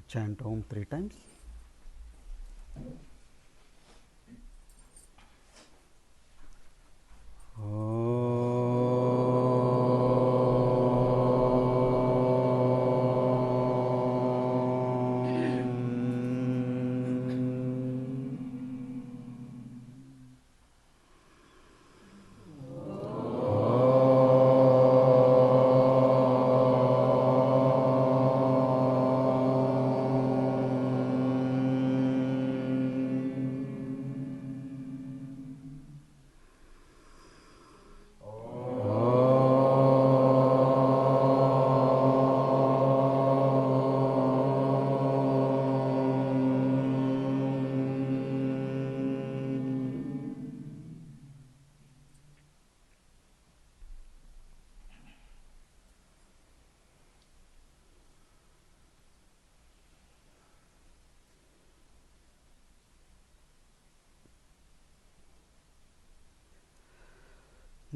Chant Om 3 times.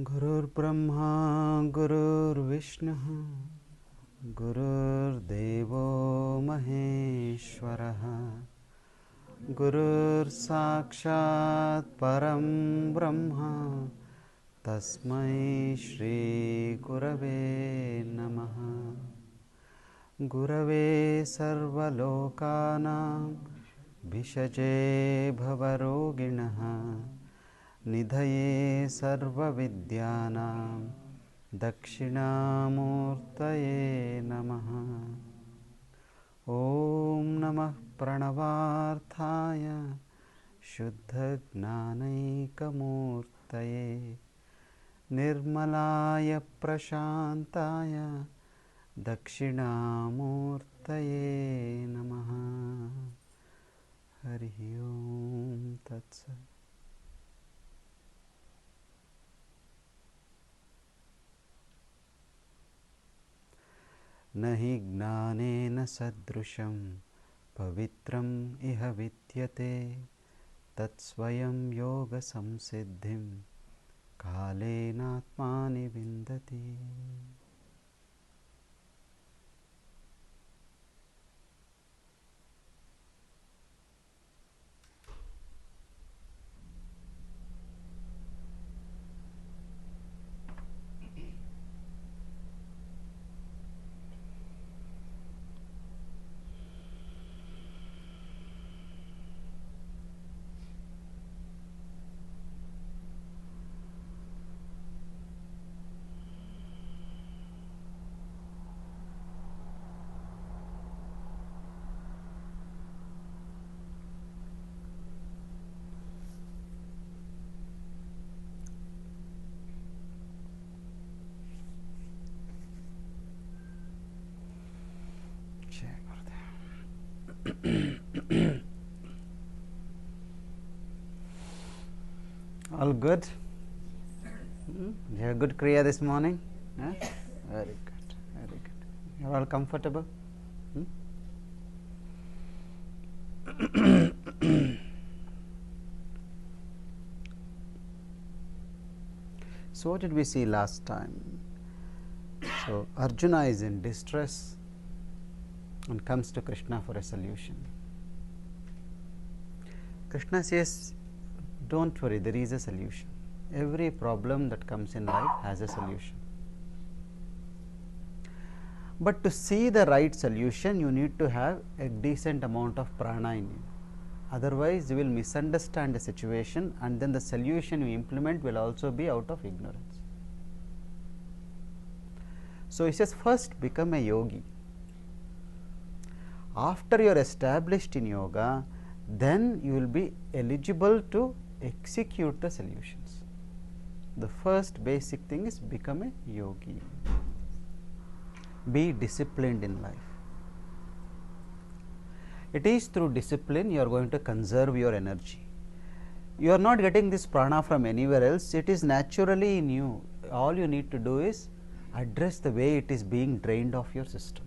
Gurur Brahma Gurur Vishnu Gurur Devo Maheshwaraha Gurur Sakshat Param Brahma Tasmai Shri Gurave Namaha Gurave Sarvalokanam Vishaje Bhavaroginaha Nidhaye Sarvavidyanam Dakshinamurtaye Namaha Om Namah Pranavarthaya Shuddha Gnanaikamurtaye Nirmalaya Prashantaya Dakshinamurtaye Namaha Hari Om Tat Sat. Nahi gnanena sadrusham pavitram iha vidyate tatsvayam yoga samsiddhim kalena atmani vindati. All good? You had a good Kriya this morning? Huh? Very good, very good. You are all comfortable? So what did we see last time? So Arjuna is in distress and comes to Krishna for a solution. Krishna says, don't worry, there is a solution. Every problem that comes in life has a solution. But to see the right solution, you need to have a decent amount of prana in you. Otherwise, you will misunderstand the situation, and then the solution you implement will also be out of ignorance. So he says, first become a yogi. After you are established in yoga, then you will be eligible to execute the solutions. The first basic thing is become a yogi. Be disciplined in life. It is through discipline you are going to conserve your energy. You are not getting this prana from anywhere else, it is naturally in you. All you need to do is address the way it is being drained off your system.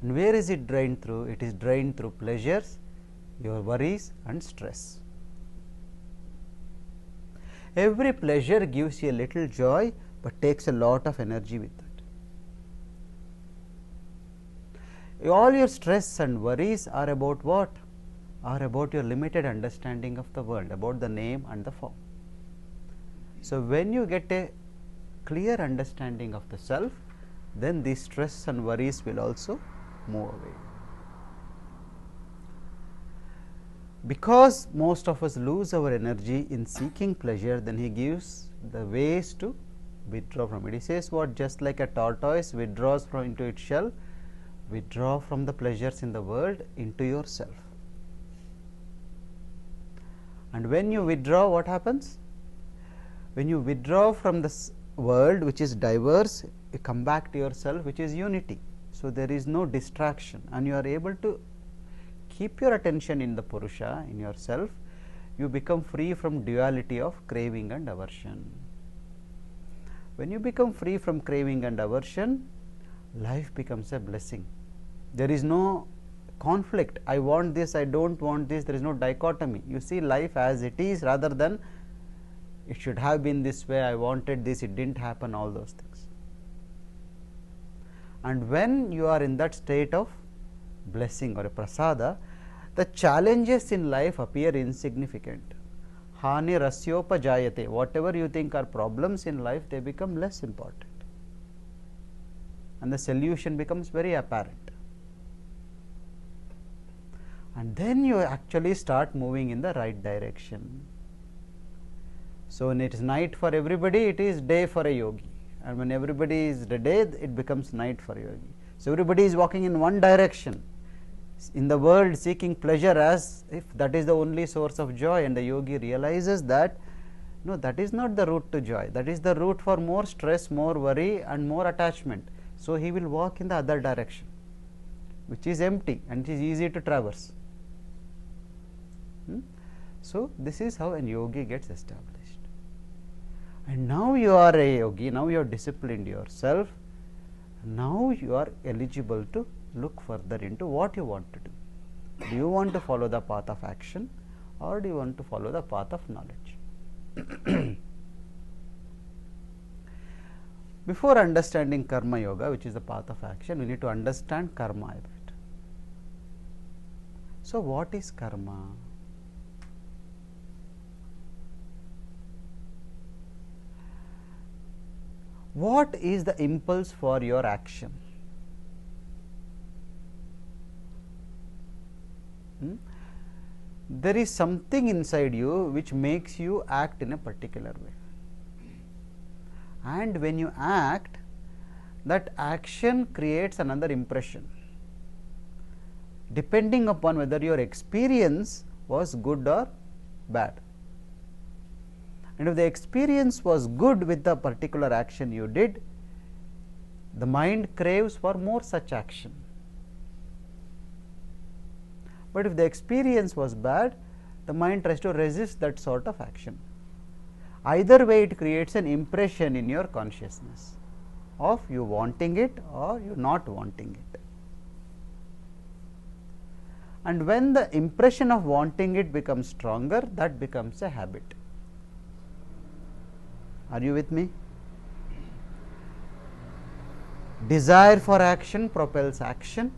And where is it drained through? It is drained through pleasures, your worries and stress. Every pleasure gives you a little joy, but takes a lot of energy with it. All your stress and worries are about what? Are about your limited understanding of the world, about the name and the form. So, when you get a clear understanding of the self, then these stress and worries will also move away. Because most of us lose our energy in seeking pleasure, then he gives the ways to withdraw from it. He says what? Just like a tortoise withdraws from into its shell, withdraw from the pleasures in the world into yourself. And when you withdraw, what happens? When you withdraw from the world which is diverse, you come back to yourself which is unity. So, there is no distraction and you are able to keep your attention in the Purusha, in yourself. You become free from duality of craving and aversion. When you become free from craving and aversion, life becomes a blessing. There is no conflict, I want this, I do not want this, there is no dichotomy. You see life as it is rather than it should have been this way, I wanted this, it did not happen, all those things. And when you are in that state of blessing or a prasada, the challenges in life appear insignificant. Hani rasyopa jayate, whatever you think are problems in life, they become less important and the solution becomes very apparent. And then you actually start moving in the right direction. So, when it is night for everybody, it is day for a yogi, and when everybody is the day, it becomes night for a yogi. So, everybody is walking in one direction in the world, seeking pleasure as if that is the only source of joy, and the yogi realizes that no, that is not the route to joy, that is the route for more stress, more worry and more attachment. So, he will walk in the other direction which is empty and it is easy to traverse. So, this is how a yogi gets established. And now you are a yogi, now you have disciplined yourself, now you are eligible to look further into what you want to do. Do you want to follow the path of action or do you want to follow the path of knowledge? Before understanding karma yoga, which is the path of action, we need to understand karma a bit. So, what is karma? What is the impulse for your action? There is something inside you which makes you act in a particular way, and when you act, that action creates another impression depending upon whether your experience was good or bad. And if the experience was good with the particular action you did, the mind craves for more such action. But if the experience was bad, the mind tries to resist that sort of action. Either way, it creates an impression in your consciousness of you wanting it or you not wanting it. And when the impression of wanting it becomes stronger, that becomes a habit. Are you with me? Desire for action propels action,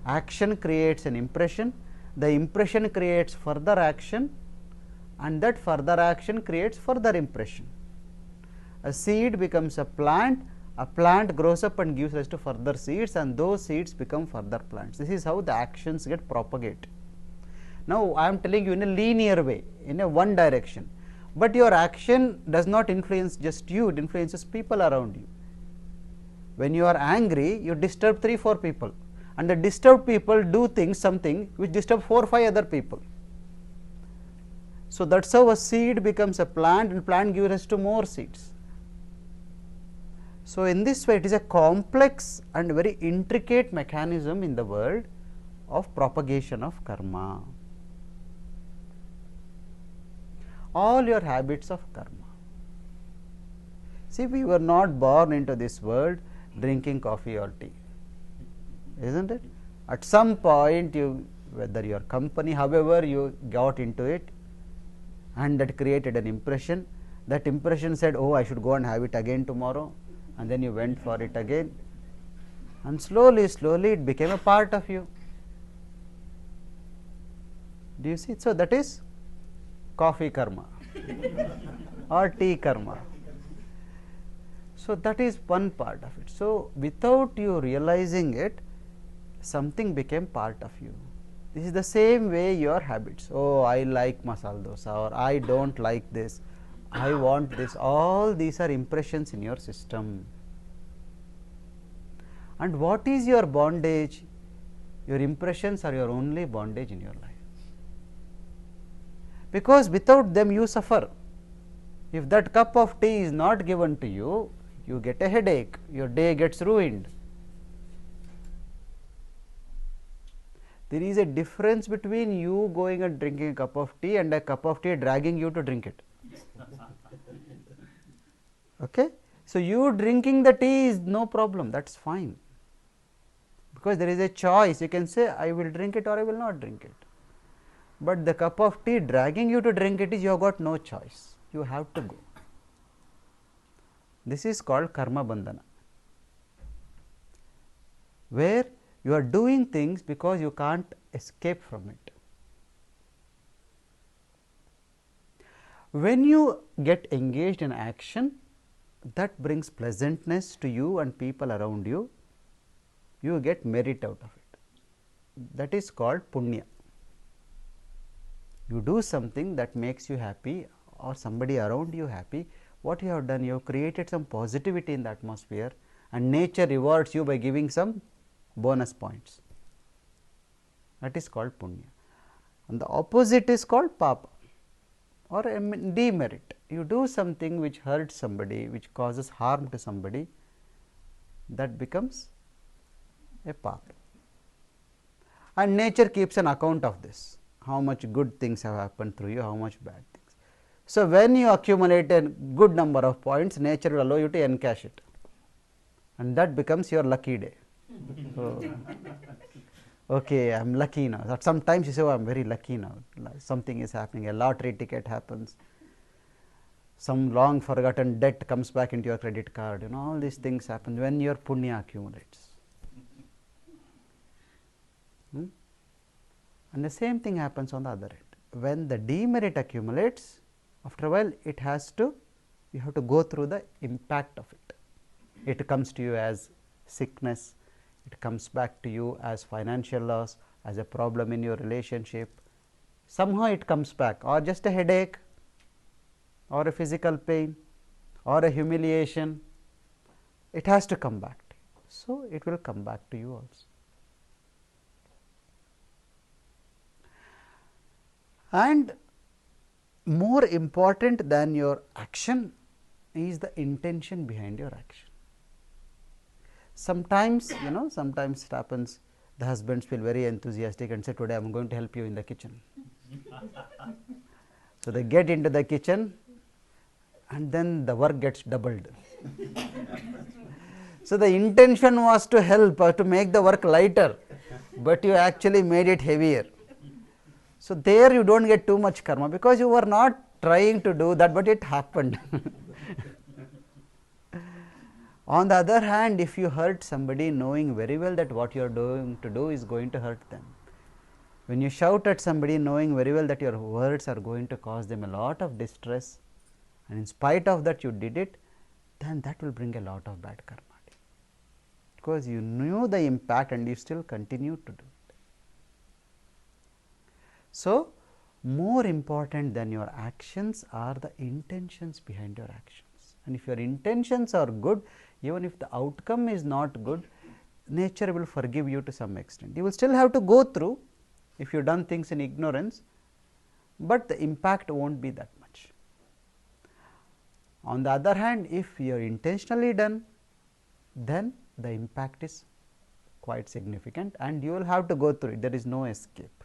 action creates an impression, the impression creates further action, and that further action creates further impression. A seed becomes a plant grows up and gives rise to further seeds, and those seeds become further plants. This is how the actions get propagated. Now, I am telling you in a linear way, in a one direction. But your action does not influence just you, it influences people around you. When you are angry, you disturb 3-4 people, and the disturbed people do things, something which disturb 4-5 other people. So, that is how a seed becomes a plant, and plant gives rise to more seeds. So, in this way, it is a complex and very intricate mechanism in the world of propagation of karma. All your habits of karma. See, we were not born into this world drinking coffee or tea, isn't it? At some point, whether your company, however you got into it, and that created an impression. That impression said, oh, I should go and have it again tomorrow, and then you went for it again, and slowly it became a part of you. Do you see? So, that is coffee karma or tea karma. So, that is one part of it. So, without you realizing it, something became part of you. This is the same way your habits. Oh, I like masala dosa, or I don't like this, I want this. All these are impressions in your system. And what is your bondage? Your impressions are your only bondage in your life, because without them you suffer. If that cup of tea is not given to you, you get a headache, your day gets ruined. There is a difference between you going and drinking a cup of tea and a cup of tea dragging you to drink it. Okay? So, you drinking the tea is no problem, that is fine, because there is a choice. You can say I will drink it or I will not drink it. But the cup of tea dragging you to drink it is you have got no choice, you have to go. This is called karma bandhana, where you are doing things because you can't escape from it. When you get engaged in action that brings pleasantness to you and people around you, you get merit out of it. That is called punya. You do something that makes you happy or somebody around you happy. What you have done? You have created some positivity in the atmosphere, and nature rewards you by giving some bonus points. That is called punya. And the opposite is called papa or demerit. You do something which hurts somebody, which causes harm to somebody, that becomes a papa. And nature keeps an account of this, how much good things have happened through you, how much bad things. So, when you accumulate a good number of points, nature will allow you to encash it, and that becomes your lucky day. So, okay, I am lucky now. Sometimes you say, oh, I am very lucky now, something is happening, a lottery ticket happens, some long forgotten debt comes back into your credit card, you know, all these things happen when your punya accumulates. And the same thing happens on the other end. When the demerit accumulates, after a while it has to, you have to go through the impact of it. It comes to you as sickness, it comes back to you as financial loss, as a problem in your relationship. Somehow it comes back, or just a headache, or a physical pain, or a humiliation. It has to come back to you. So, it will come back to you also. And more important than your action is the intention behind your action. Sometimes, you know, sometimes it happens, the husbands feel very enthusiastic and say, today I am going to help you in the kitchen. So, they get into the kitchen and then the work gets doubled. So, the intention was to help or to make the work lighter, but you actually made it heavier. So, there you do not get too much karma, because you were not trying to do that, but it happened. On the other hand, if you hurt somebody knowing very well that what you are doing to do is going to hurt them, when you shout at somebody knowing very well that your words are going to cause them a lot of distress, and in spite of that you did it, then that will bring a lot of bad karma, because you knew the impact and you still continue to do it. So, more important than your actions are the intentions behind your actions, and if your intentions are good, even if the outcome is not good, nature will forgive you to some extent. You will still have to go through if you have done things in ignorance, but the impact will not be that much. On the other hand, if you are intentionally done, then the impact is quite significant and you will have to go through it, there is no escape.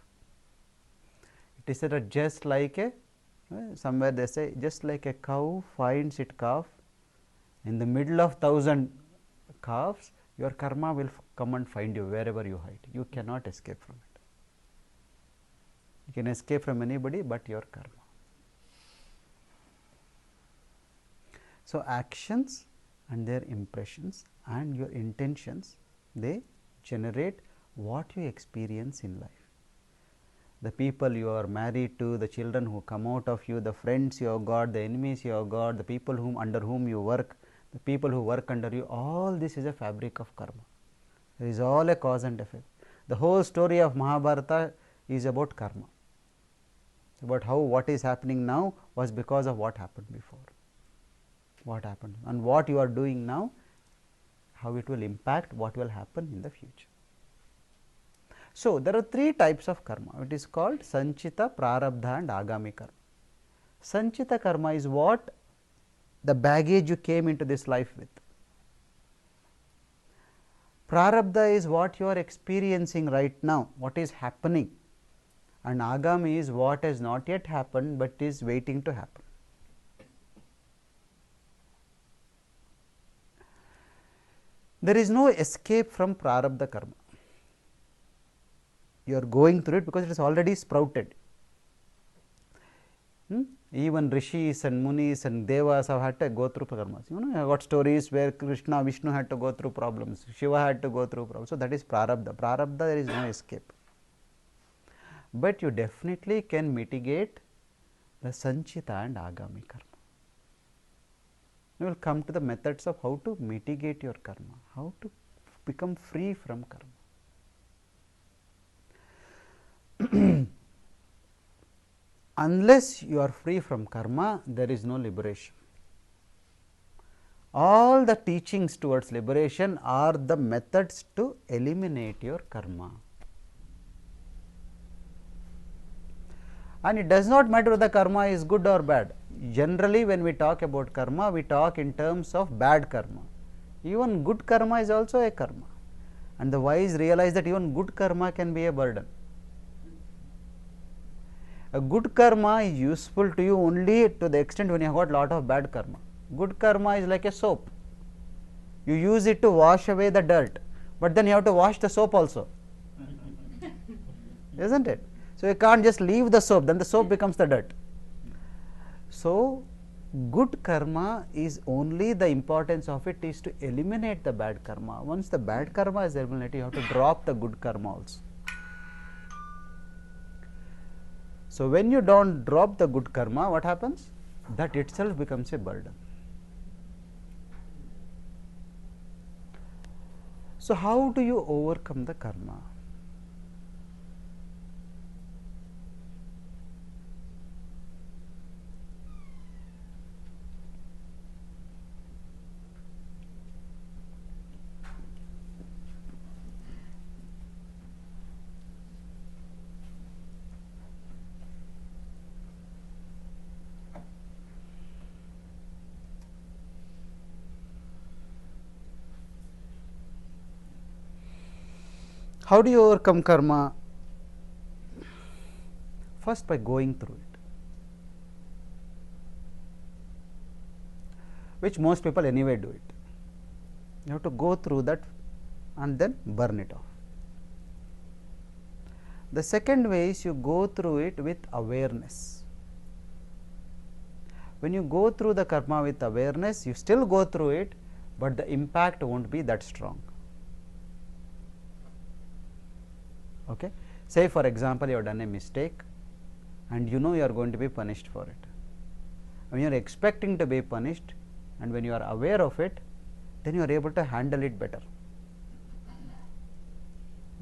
It is said just like a, somewhere they say, just like a cow finds its calf in the middle of 1,000 calves, your karma will come and find you wherever you hide. You cannot escape from it. You can escape from anybody but your karma. So, actions and their impressions and your intentions They generate what you experience in life. The people you are married to, the children who come out of you, the friends you have got, the enemies you have got, the people under whom you work, the people who work under you, all this is a fabric of karma. It is all a cause and effect. The whole story of Mahabharata is about karma, about how what is happening now was because of what happened before, what happened, and what you are doing now, how it will impact what will happen in the future. So, there are three types of karma. It is called Sanchita, Prarabdha and Agami karma. Sanchita karma is what the baggage you came into this life with. Prarabdha is what you are experiencing right now, what is happening, and Agami is what has not yet happened, but is waiting to happen. There is no escape from Prarabdha karma. You are going through it because it is already sprouted. Even rishis and munis and devas have had to go through karmas. You know, I got stories where Krishna, Vishnu had to go through problems, Shiva had to go through problems. So, that is Prarabdha. Prarabdha, there is no escape. But you definitely can mitigate the Sanchita and Agami karma. We will come to the methods of how to mitigate your karma, how to become free from karma. Unless you are free from karma, there is no liberation. All the teachings towards liberation are the methods to eliminate your karma. And it does not matter whether karma is good or bad. Generally, when we talk about karma, we talk in terms of bad karma. Even good karma is also a karma. And the wise realize that even good karma can be a burden. A good karma is useful to you only to the extent when you have got lot of bad karma. Good karma is like a soap. You use it to wash away the dirt, but then you have to wash the soap also. Isn't it? So, you can't just leave the soap, then the soap becomes the dirt. So, good karma is only, the importance of it is to eliminate the bad karma. Once the bad karma is eliminated, you have to drop the good karma also. So, when you do not drop the good karma, what happens? That itself becomes a burden. So, how do you overcome the karma? How do you overcome karma? First, by going through it, which most people anyway do it. You have to go through that and then burn it off. The second way is you go through it with awareness. When you go through the karma with awareness, you still go through it, but the impact won't be that strong. Okay. Say for example, you have done a mistake and you know you are going to be punished for it. When you are expecting to be punished and when you are aware of it, then you are able to handle it better.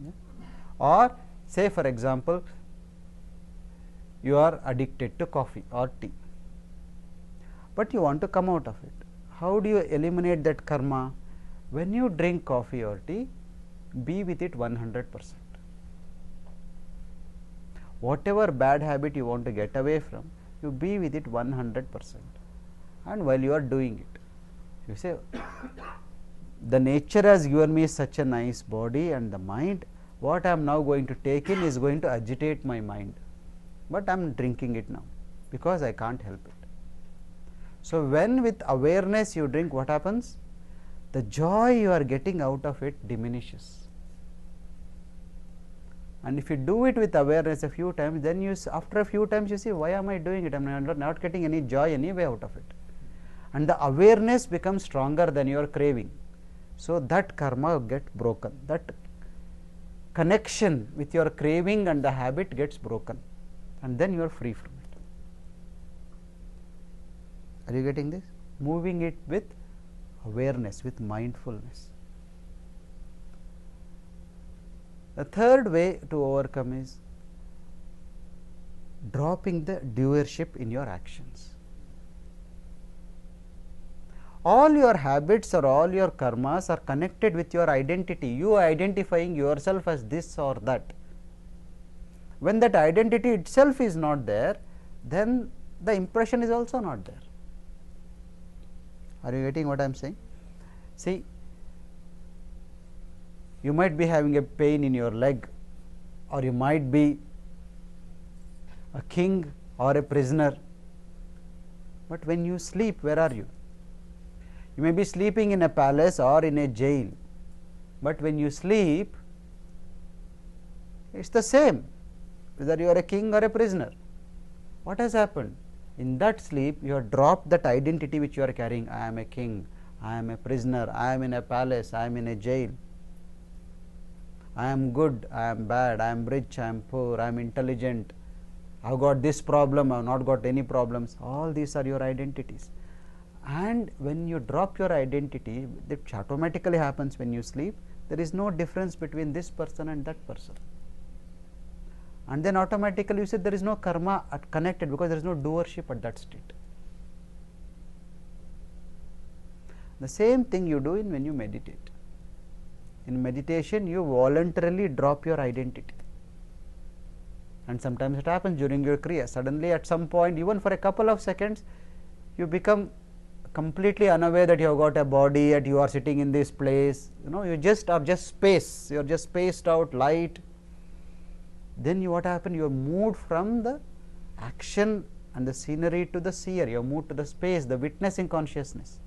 Yeah. Or say for example, you are addicted to coffee or tea, but you want to come out of it. How do you eliminate that karma? When you drink coffee or tea, be with it 100%. Whatever bad habit you want to get away from, you be with it 100%. And while you are doing it, you say, the nature has given me such a nice body and the mind, what I am now going to take in is going to agitate my mind, but I am drinking it now because I can't help it. So, when with awareness you drink, what happens? The joy you are getting out of it diminishes. And if you do it with awareness a few times, then you after a few times you see, why am I doing it? I am not getting any joy anyway out of it. And the awareness becomes stronger than your craving. So that karma gets broken, that connection with your craving and the habit gets broken, and then you are free from it. Are you getting this? Moving it with awareness, with mindfulness. The third way to overcome is dropping the doership in your actions. All your habits or all your karmas are connected with your identity. You are identifying yourself as this or that. When that identity itself is not there, then the impression is also not there. Are you getting what I am saying? See, you might be having a pain in your leg, or you might be a king or a prisoner, but when you sleep, where are you? You may be sleeping in a palace or in a jail, but when you sleep, it is the same whether you are a king or a prisoner. What has happened? In that sleep, you have dropped that identity which you are carrying. I am a king, I am a prisoner, I am in a palace, I am in a jail, I am good, I am bad, I am rich, I am poor, I am intelligent, I have got this problem, I have not got any problems. All these are your identities. And when you drop your identity, that automatically happens when you sleep. There is no difference between this person and that person. And then automatically you say there is no karma connected, because there is no doership at that state. The same thing you do when you meditate. In meditation, you voluntarily drop your identity. And sometimes it happens during your kriya. Suddenly at some point, even for a couple of seconds, you become completely unaware that you have got a body and you are sitting in this place. You know, you just are just space, you are just spaced out, light. Then what happened? You are moved from the action and the scenery to the seer. You have moved to the space, the witnessing consciousness.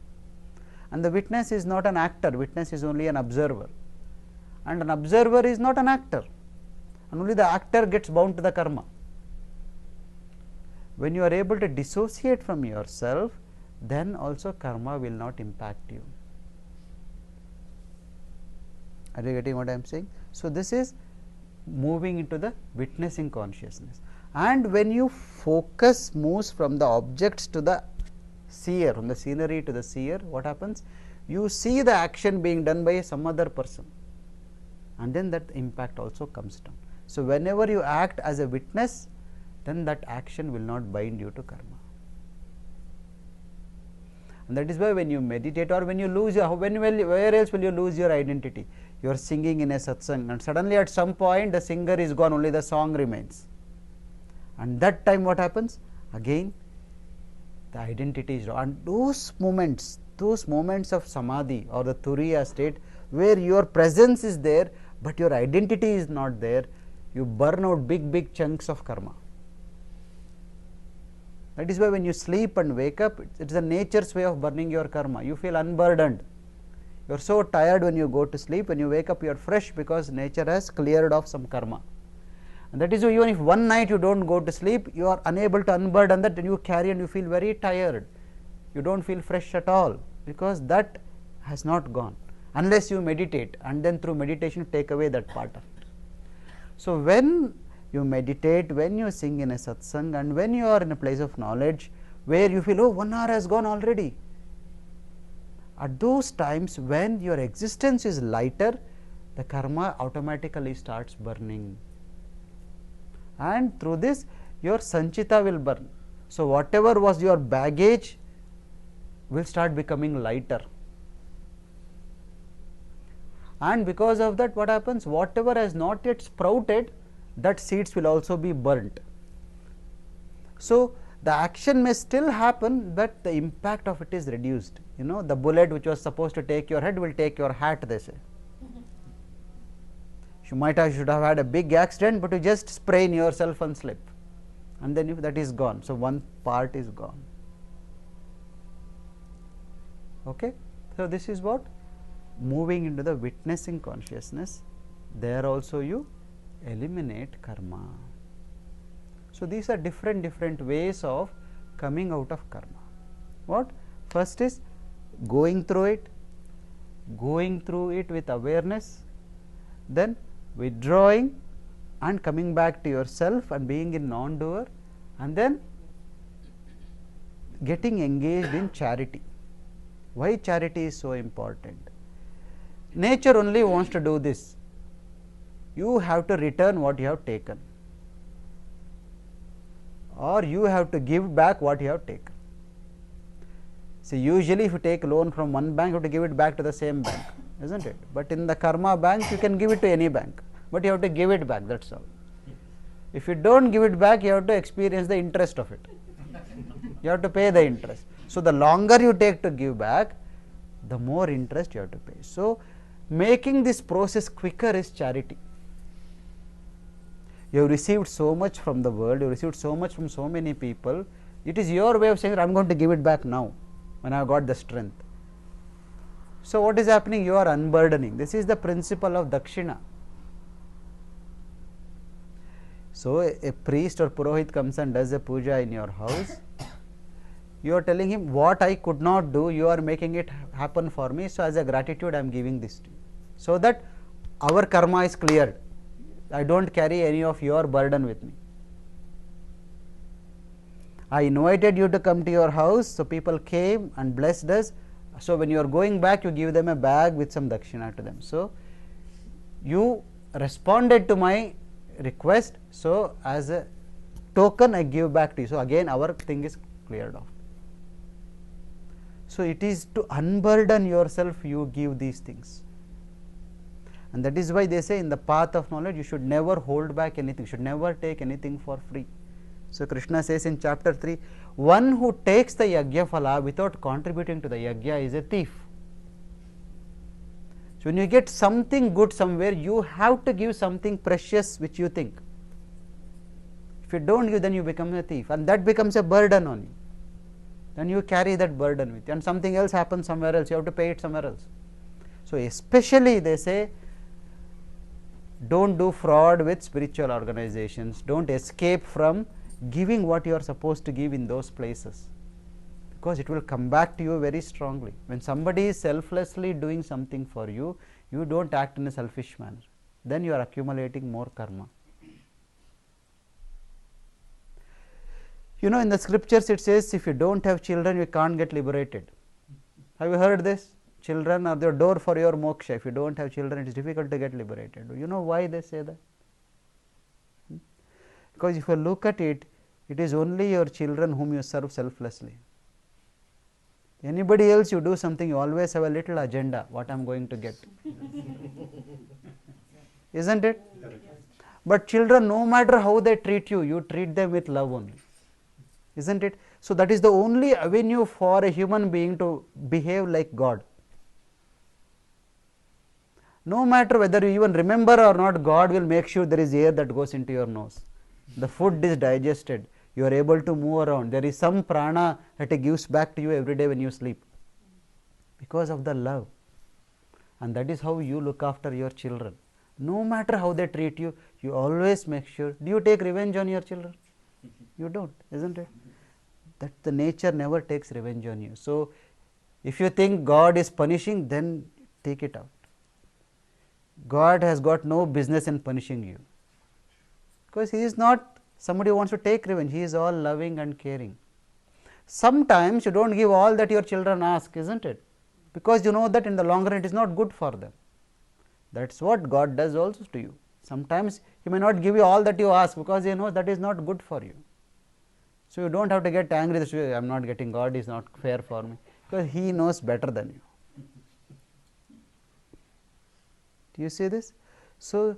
And the witness is not an actor, witness is only an observer. And an observer is not an actor, and only the actor gets bound to the karma. When you are able to dissociate from yourself, then also karma will not impact you. Are you getting what I am saying? So, this is moving into the witnessing consciousness. And when you focus moves from the objects to the seer, from the scenery to the seer, what happens? You see the action being done by some other person, and then that impact also comes down. So, whenever you act as a witness, then that action will not bind you to karma. And that is why when you meditate, or when you lose your, where else will you lose your identity? You are singing in a satsang, and suddenly at some point the singer is gone, only the song remains. And that time what happens? Again the identity is gone. And those moments of samadhi or the turiya state, where your presence is there but your identity is not there, you burn out big chunks of karma. That is why when you sleep and wake up, it is the nature's way of burning your karma. You feel unburdened. You are so tired when you go to sleep. When you wake up, you are fresh, because nature has cleared off some karma. And that is why even if one night you do not go to sleep, you are unable to unburden that, and you carry and you feel very tired. You do not feel fresh at all, because that has not gone, unless you meditate, and then through meditation take away that part of it. So, when you meditate, when you sing in a satsang, and when you are in a place of knowledge where you feel, oh, 1 hour has gone already, at those times when your existence is lighter, the karma automatically starts burning, and through this your sanchita will burn. So, whatever was your baggage will start becoming lighter, and because of that what happens? Whatever has not yet sprouted, that seeds will also be burnt. So, the action may still happen, but the impact of it is reduced. You know, the bullet which was supposed to take your head will take your hat, they say. You should have had a big accident, but you just sprain yourself and slip, and then that is gone. So, one part is gone. Okay. So, this is what moving into the witnessing consciousness. There also you eliminate karma. So, these are different ways of coming out of karma. What? First is going through it, going through it with awareness, then withdrawing and coming back to yourself and being in non-doer, and then getting engaged in charity. Why charity is so important? Nature only wants to do this. You have to return what you have taken, or you have to give back what you have taken. See, usually if you take a loan from one bank, you have to give it back to the same bank, isn't it? But in the karma bank, you can give it to any bank, but you have to give it back, that is all. If you do not give it back, you have to experience the interest of it. You have to pay the interest. So, the longer you take to give back, the more interest you have to pay. So, making this process quicker is charity. You have received so much from the world, you have received so much from so many people. It is your way of saying, I am going to give it back now, when I have got the strength. So, what is happening? You are unburdening. This is the principle of dakshina. So, a priest or purohit comes and does a puja in your house. You are telling him, what I could not do, you are making it happen for me. So, as a gratitude, I am giving this to you, so that our karma is cleared. I do not carry any of your burden with me. I invited you to come to your house, so people came and blessed us. So, when you are going back, you give them a bag with some dakshina to them. So, you responded to my request, so as a token I give back to you. So, again our thing is cleared off. So, it is to unburden yourself you give these things, and that is why they say in the path of knowledge you should never hold back anything, should never take anything for free. So, Krishna says in chapter 3, one who takes the yajna phala without contributing to the yajna is a thief. So, when you get something good somewhere, you have to give something precious which you think. If you do not give, then you become a thief, and that becomes a burden on you. Then you carry that burden with you, and something else happens somewhere else, you have to pay it somewhere else. So, especially they say, do not do fraud with spiritual organizations, do not escape from giving what you are supposed to give in those places, because it will come back to you very strongly. When somebody is selflessly doing something for you, you do not act in a selfish manner, then you are accumulating more karma. You know, in the scriptures it says, if you do not have children, you can't get liberated. Have you heard this? Children are the door for your moksha. If you do not have children, it is difficult to get liberated. Do you know why they say that? Because if you look at it, it is only your children whom you serve selflessly. Anybody else you do something, you always have a little agenda, what I am going to get. Isn't it? But children, no matter how they treat you, you treat them with love only. Isn't it? So, that is the only avenue for a human being to behave like God. No matter whether you even remember or not, God will make sure there is air that goes into your nose. The food is digested, you are able to move around, there is some prana that He gives back to you every day when you sleep, because of the love. And that is how you look after your children. No matter how they treat you, you always make sure. Do you take revenge on your children? You do not, isn't it? That the nature never takes revenge on you. So, if you think God is punishing, then take it out. God has got no business in punishing you, because He is not somebody who wants to take revenge. He is all loving and caring. Sometimes you do not give all that your children ask, isn't it? Because you know that in the long run it is not good for them. That is what God does also to you. Sometimes He may not give you all that you ask, because He knows that is not good for you. So, you do not have to get angry that I am not getting, God is not fair for me, because He knows better than you. Do you see this? So,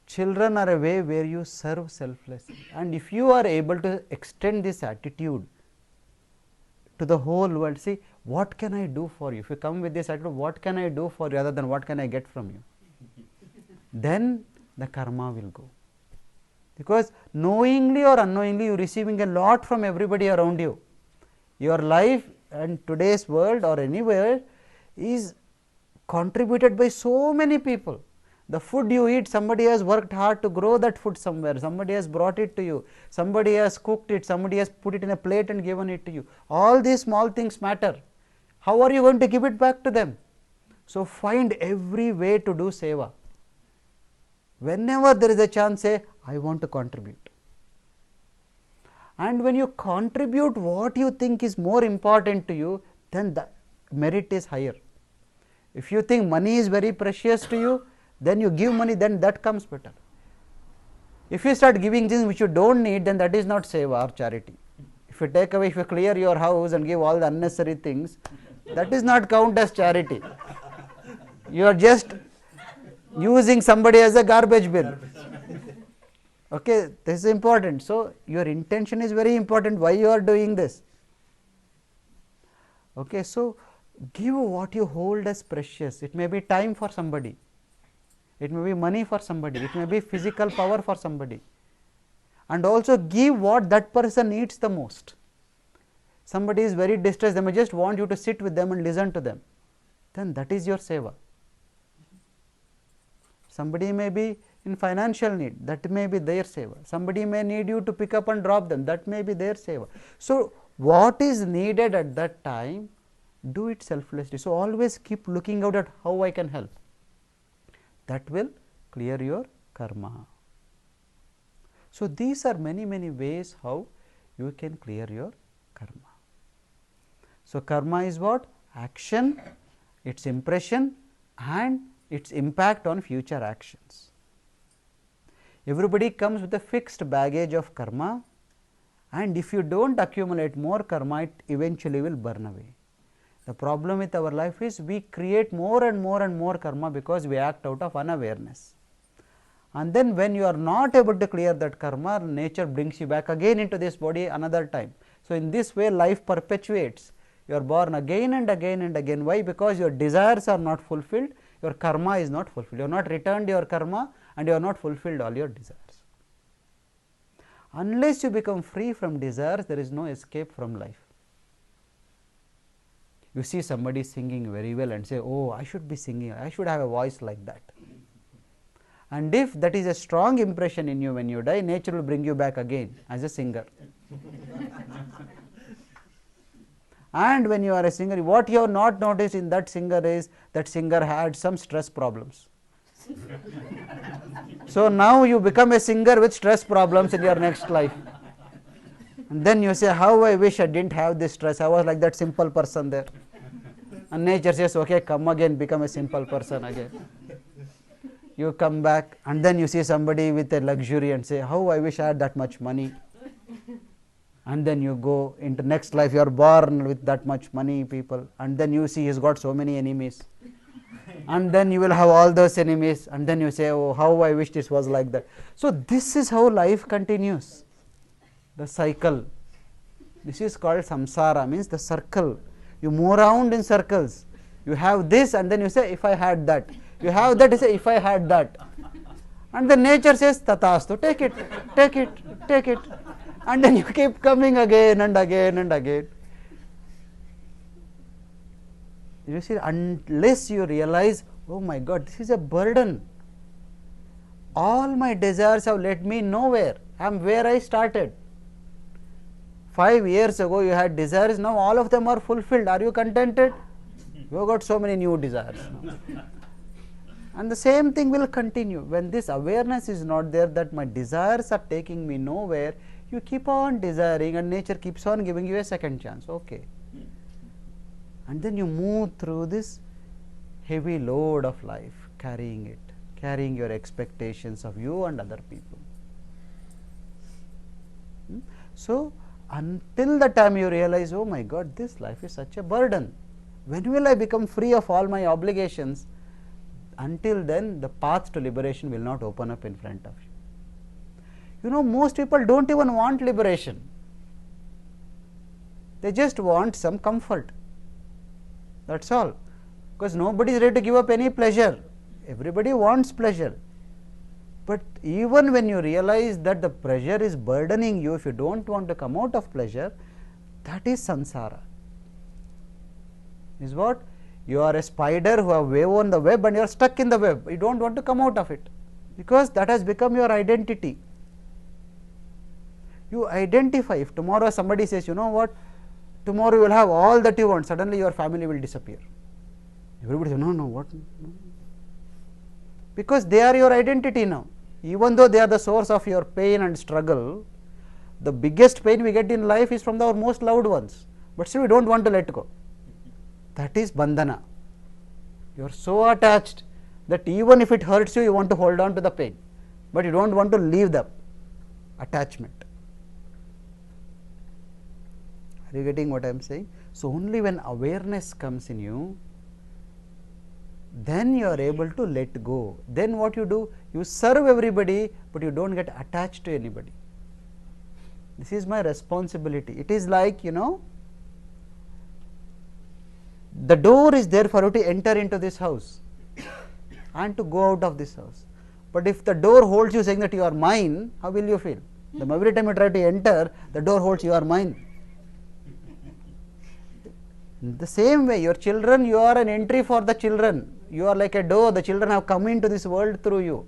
children are a way where you serve selflessly, and if you are able to extend this attitude to the whole world, see, what can I do for you? If you come with this attitude, what can I do for you other than what can I get from you? Then the karma will go, because knowingly or unknowingly you are receiving a lot from everybody around you. Your life and today's world or anywhere is contributed by so many people. The food you eat, somebody has worked hard to grow that food somewhere, somebody has brought it to you, somebody has cooked it, somebody has put it in a plate and given it to you. All these small things matter, how are you going to give it back to them? So, find every way to do seva. Whenever there is a chance, say, I want to contribute. And when you contribute what you think is more important to you, then the merit is higher. If you think money is very precious to you, then you give money, then that comes better. If you start giving things which you do not need, then that is not seva or charity. If you take away, if you clear your house and give all the unnecessary things, that is not count as charity. You are just using somebody as a garbage bin. Okay, this is important. So, your intention is very important, why you are doing this. Okay, so, give what you hold as precious. It may be time for somebody, it may be money for somebody, it may be physical power for somebody, and also give what that person needs the most. Somebody is very distressed, they may just want you to sit with them and listen to them, then that is your seva. Somebody may be in financial need, that may be their seva. Somebody may need you to pick up and drop them, that may be their seva. So, what is needed at that time, do it selflessly. So, always keep looking out at how I can help. That will clear your karma. So, these are many ways how you can clear your karma. So, karma is what? Action, its impression and its impact on future actions. Everybody comes with a fixed baggage of karma, and if you do not accumulate more karma, it eventually will burn away. The problem with our life is we create more and more karma because we act out of unawareness. And then when you are not able to clear that karma, nature brings you back again into this body another time. So, in this way life perpetuates. You are born again and again and again. Why? Because your desires are not fulfilled, your karma is not fulfilled. You have not returned your karma and you have not fulfilled all your desires. Unless you become free from desires, there is no escape from life. You see somebody singing very well and say, oh, I should be singing, I should have a voice like that. And if that is a strong impression in you when you die, nature will bring you back again as a singer. And when you are a singer, what you have not noticed in that singer is that singer had some stress problems. So, now you become a singer with stress problems in your next life. And then you say, how I wish I did not have this stress, I was like that simple person there. And nature says, okay, come again, become a simple person again. You come back and then you see somebody with a luxury and say, how I wish I had that much money. And then you go into next life, you are born with that much money, people, and then you see he has got so many enemies. And then you will have all those enemies, and then you say, oh, how I wish this was like that. So, this is how life continues, the cycle. This is called samsara, means the circle. You move around in circles. You have this and then you say, if I had that. You have that, you say, if I had that. And the nature says, tathastu, take it, take it, take it. And then you keep coming again and again and again. You see, unless you realize, oh my God, this is a burden. All my desires have led me nowhere. I am where I started. 5 years ago you had desires, now all of them are fulfilled. Are you contented? You have got so many new desires now. And the same thing will continue. When this awareness is not there that my desires are taking me nowhere, you keep on desiring and nature keeps on giving you a second chance. Okay. And then you move through this heavy load of life, carrying it, carrying your expectations of you and other people. So, until the time you realize, oh my God, this life is such a burden. When will I become free of all my obligations? Until then, the path to liberation will not open up in front of you. You know, most people do not even want liberation. They just want some comfort. That is all. Because nobody is ready to give up any pleasure. Everybody wants pleasure. But even when you realize that the pressure is burdening you, if you do not want to come out of pleasure, that is samsara. Is what? You are a spider who have woven the web and you are stuck in the web. You do not want to come out of it, because that has become your identity. You identify. If tomorrow somebody says, you know what, Tomorrow you will have all that you want, suddenly your family will disappear. Everybody says, no, no, what? No. Because they are your identity now. Even though they are the source of your pain and struggle, the biggest pain we get in life is from our most loved ones. But still we don't want to let go. That is bandhana. You are so attached that even if it hurts you, you want to hold on to the pain. But you don't want to leave the attachment. Are you getting what I am saying? So, only when awareness comes in you, then you are able to let go. Then what you do? You serve everybody, but you don't get attached to anybody. This is my responsibility. It is like, the door is there for you to enter into this house and to go out of this house. But if the door holds you saying that you are mine, how will you feel? Every time you try to enter, the door holds you are mine. In the same way, your children, you are an entry for the children. You are like a door, the children have come into this world through you.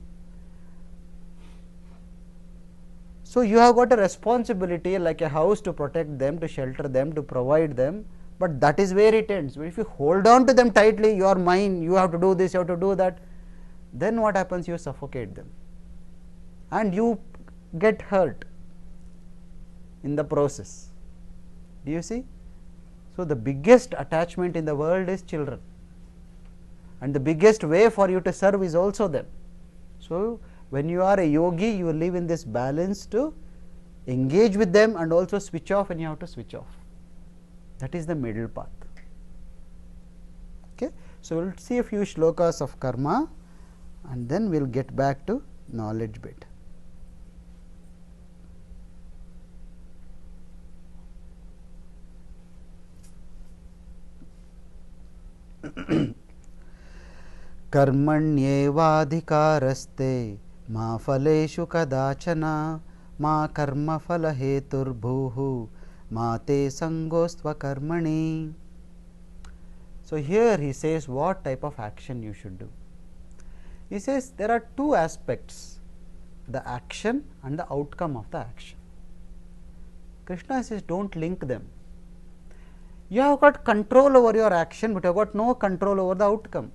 So, you have got a responsibility like a house to protect them, to shelter them, to provide them, but that is where it ends. But if you hold on to them tightly, you are mine, you have to do this, you have to do that, then what happens? You suffocate them and you get hurt in the process. Do you see? So, the biggest attachment in the world is children, and the biggest way for you to serve is also them. So, when you are a yogi, you will live in this balance to engage with them and also switch off when you have to switch off. That is the middle path. Okay. So, we will see a few shlokas of karma and then we will get back to knowledge bit. कर्मण्येवाधिकारस्ते मा फलेषु कदाचन मा कर्मफल हेतुर्भूः मा ते संगोस्त्व कर्मणि. So, here he says what type of action you should do. He says there are two aspects, the action and the outcome of the action. Krishna says don't link them. You have got control over your action, but you have got no control over the outcome.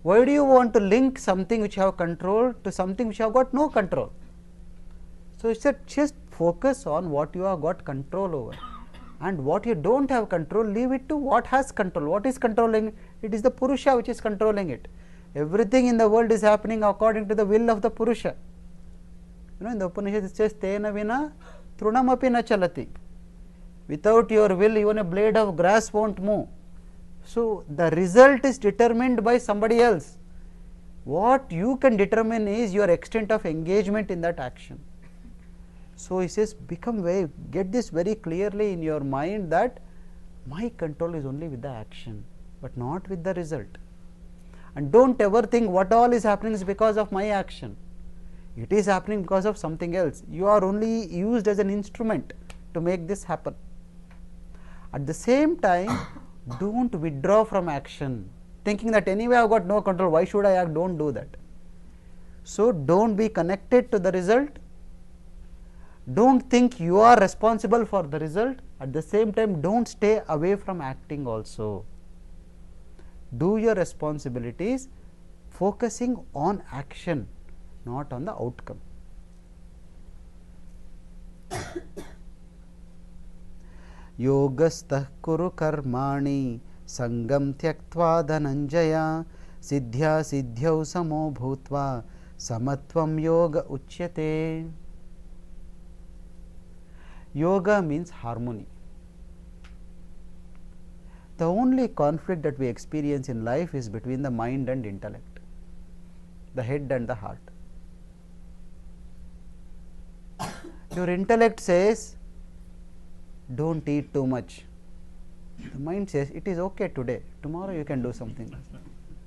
Why do you want to link something which you have control to something which you have got no control? So, it said just focus on what you have got control over, and what you don't have control, leave it to what has control. What is controlling? It is the Purusha which is controlling it. Everything in the world is happening according to the will of the Purusha. In the Upanishad it says, Tena vina trunamapi na chalati. Without your will, even a blade of grass won't move. So, the result is determined by somebody else. What you can determine is your extent of engagement in that action. So, he says get this very clearly in your mind that my control is only with the action, but not with the result. And don't ever think what all is happening is because of my action. It is happening because of something else. You are only used as an instrument to make this happen. At the same time, don't withdraw from action, thinking that anyway I have got no control, why should I act? Don't do that. So, don't be connected to the result. Don't think you are responsible for the result. At the same time, don't stay away from acting also. Do your responsibilities focusing on action, not on the outcome. Yogastah kuru karmani sangam tyaktva dhananjaya siddhya siddhyau samo bhutva samatvam yoga uchyate. Yoga means harmony. The only conflict that we experience in life is between the mind and intellect, the head and the heart. Your intellect says, don't eat too much. The mind says, it is okay today, tomorrow you can do something else.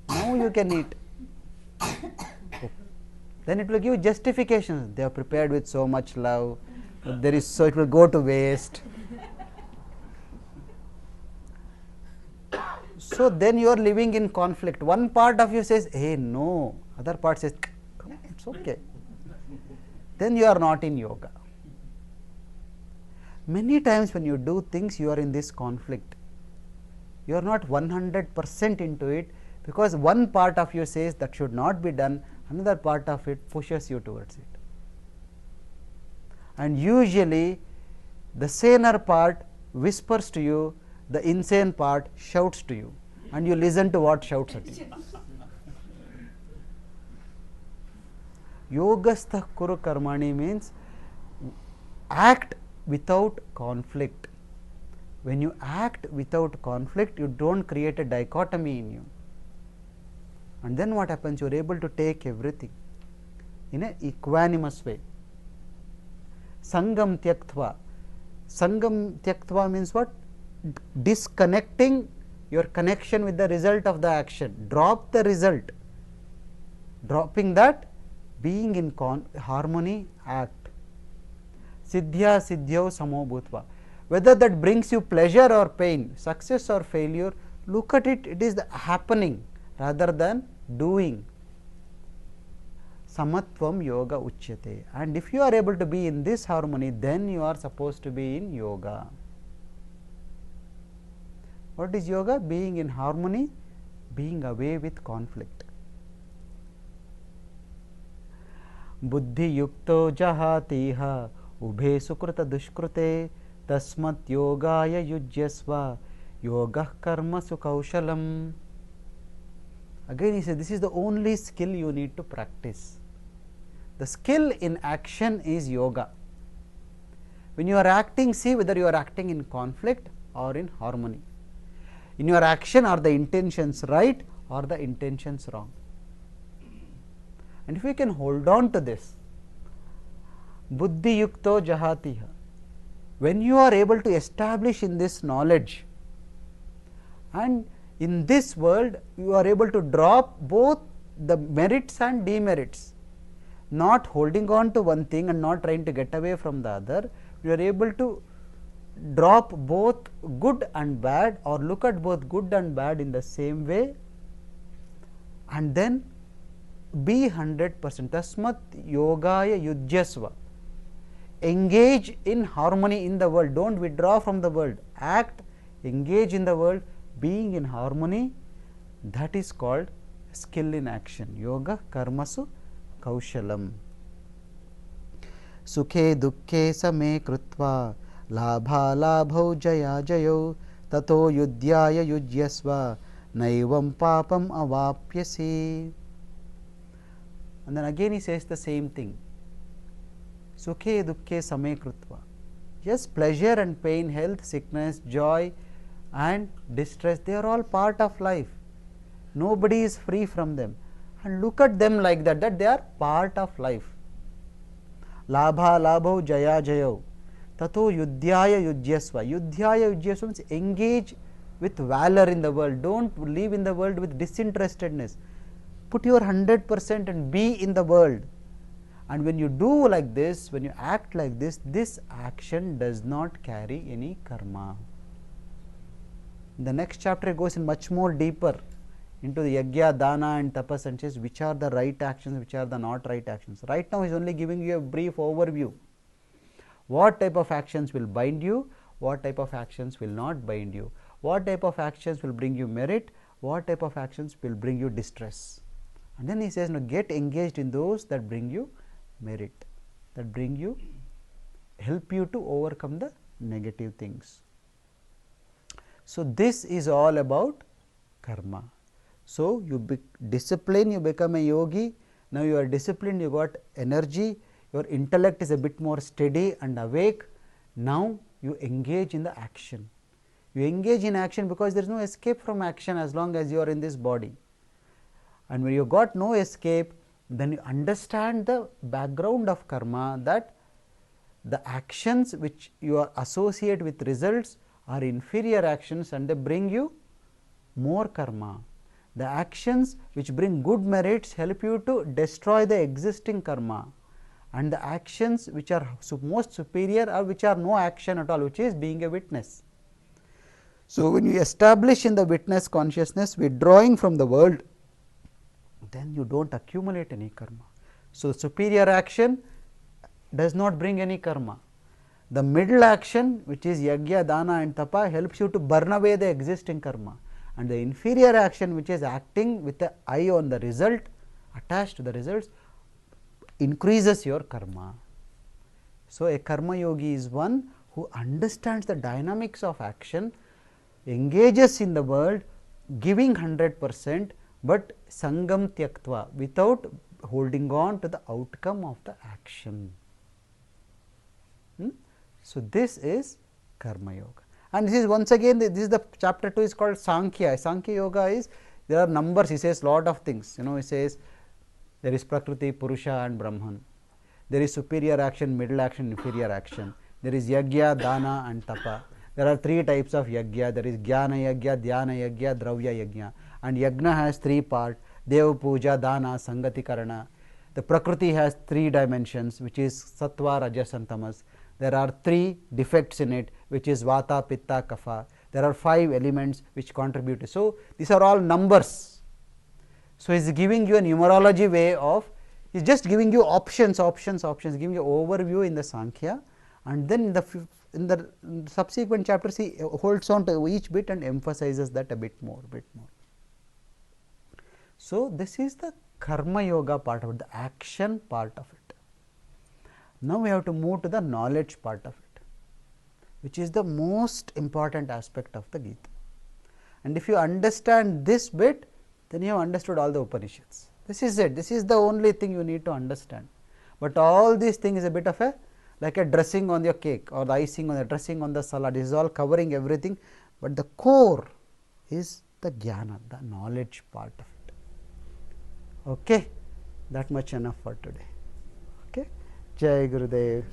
Now you can eat. Then it will give justifications. They are prepared with so much love, so it will go to waste. So, then you are living in conflict. One part of you says, hey, no. Other part says, come on, it's okay. Then you are not in yoga. Many times when you do things, you are in this conflict. You are not 100% into it, because one part of you says that should not be done, another part of it pushes you towards it. And usually the saner part whispers to you, the insane part shouts to you, and you listen to what shouts at you. Yogastha kuru karmani means act without conflict. When you act without conflict, you don't create a dichotomy in you. And then what happens? You are able to take everything in an equanimous way. Sangam tyaktva. Sangam tyaktva means what? Disconnecting your connection with the result of the action. Drop the result. Dropping that, being in harmony, act. Siddhya siddhyo samo bhutva. Whether that brings you pleasure or pain, success or failure, look at it, it is the happening rather than doing. Samatvam yoga uchyate. And if you are able to be in this harmony, then you are supposed to be in yoga. What is yoga? Being in harmony, being away with conflict. Buddhi yukto jahatiha ubhe sukrita dushkrute tasmat yogaya yujyasva yogah karma sukaushalam. Again he says, this is the only skill you need to practice. The skill in action is yoga. When you are acting, see whether you are acting in conflict or in harmony. In your action, are the intentions right or the intentions wrong? And if we can hold on to this, buddhi yukto jahatiha, when you are able to establish in this knowledge, and in this world you are able to drop both the merits and demerits, not holding on to one thing and not trying to get away from the other, you are able to drop both good and bad, or look at both good and bad in the same way, and then be 100%. Tasmat yogaya yujyasva. Engage in harmony in the world, don't withdraw from the world, act, engage in the world, being in harmony, that is called skill in action. Yoga karmasu kaushalam. Sukhe dukkhe same krutva labha labhau jaya jayo tato yudhyaya yujyasva naivam papam avapyasi. And then again he says the same thing. Sukhe dukkhe same krutva. Yes, pleasure and pain, health, sickness, joy and distress, they are all part of life. Nobody is free from them. And look at them like that, that they are part of life. Labha labhau jaya jayo tato yudhyaya yujyasva. Yudhyaya yujyasva means engage with valor in the world. Don't live in the world with disinterestedness. Put your 100% and be in the world. And when you do like this, when you act like this, this action does not carry any karma. The next chapter goes in much more deeper into the yajna, dana and tapas, and says which are the right actions, which are the not right actions. Right now he is only giving you a brief overview. What type of actions will bind you, what type of actions will not bind you, what type of actions will bring you merit, what type of actions will bring you distress. And then he says, now get engaged in those that bring you merit, that bring you, help you to overcome the negative things. So this is all about karma. So you discipline, you become a yogi. Now you are disciplined, you got energy, your intellect is a bit more steady and awake. Now you engage in the action. You engage in action because there is no escape from action as long as you are in this body. And when you got no escape, then you understand the background of karma, that the actions which you are associate with results are inferior actions and they bring you more karma. The actions which bring good merits help you to destroy the existing karma, and the actions which are most superior or which are no action at all, which is being a witness. So when you establish in the witness consciousness, withdrawing from the world, then you don't accumulate any karma. So superior action does not bring any karma. The middle action, which is yagya, dana and tapa, helps you to burn away the existing karma, and the inferior action, which is acting with the eye on the result, attached to the results, increases your karma. So, a karma yogi is one who understands the dynamics of action, engages in the world, giving 100%, but sangam tyaktva, without holding on to the outcome of the action. So, this is karma yoga, and this is once again this is the chapter 2 is called Sankhya. Sankhya yoga is, there are numbers, he says lot of things, he says there is Prakriti, Purusha and Brahman, there is superior action, middle action, inferior action, there is yagya, dana and tapa. There are 3 types of yagya, there is jnana yagya, dhyana yagya, dravya yagya, and yagna has 3 parts: Deva puja, dana, sangati karana. The Prakriti has 3 dimensions, which is sattva, rajas and tamas. There are 3 defects in it, which is vata, pitta, kapha. There are 5 elements which contribute. So, these are all numbers. So, he is giving you a numerology way of, he is just giving you options, giving you overview in the Sankhya, and then in the subsequent chapters he holds on to each bit and emphasizes that a bit more. So, this is the karma yoga part of it, the action part of it. Now, we have to move to the knowledge part of it, which is the most important aspect of the Gita. And if you understand this bit, then you have understood all the Upanishads. This is it, this is the only thing you need to understand. But all these things is a bit of a, like a dressing on your cake or the icing on the dressing on the salad. This is all covering everything, but the core is the jnana, the knowledge part of it. Okay, that much enough for today. Okay, Jai Gurudev.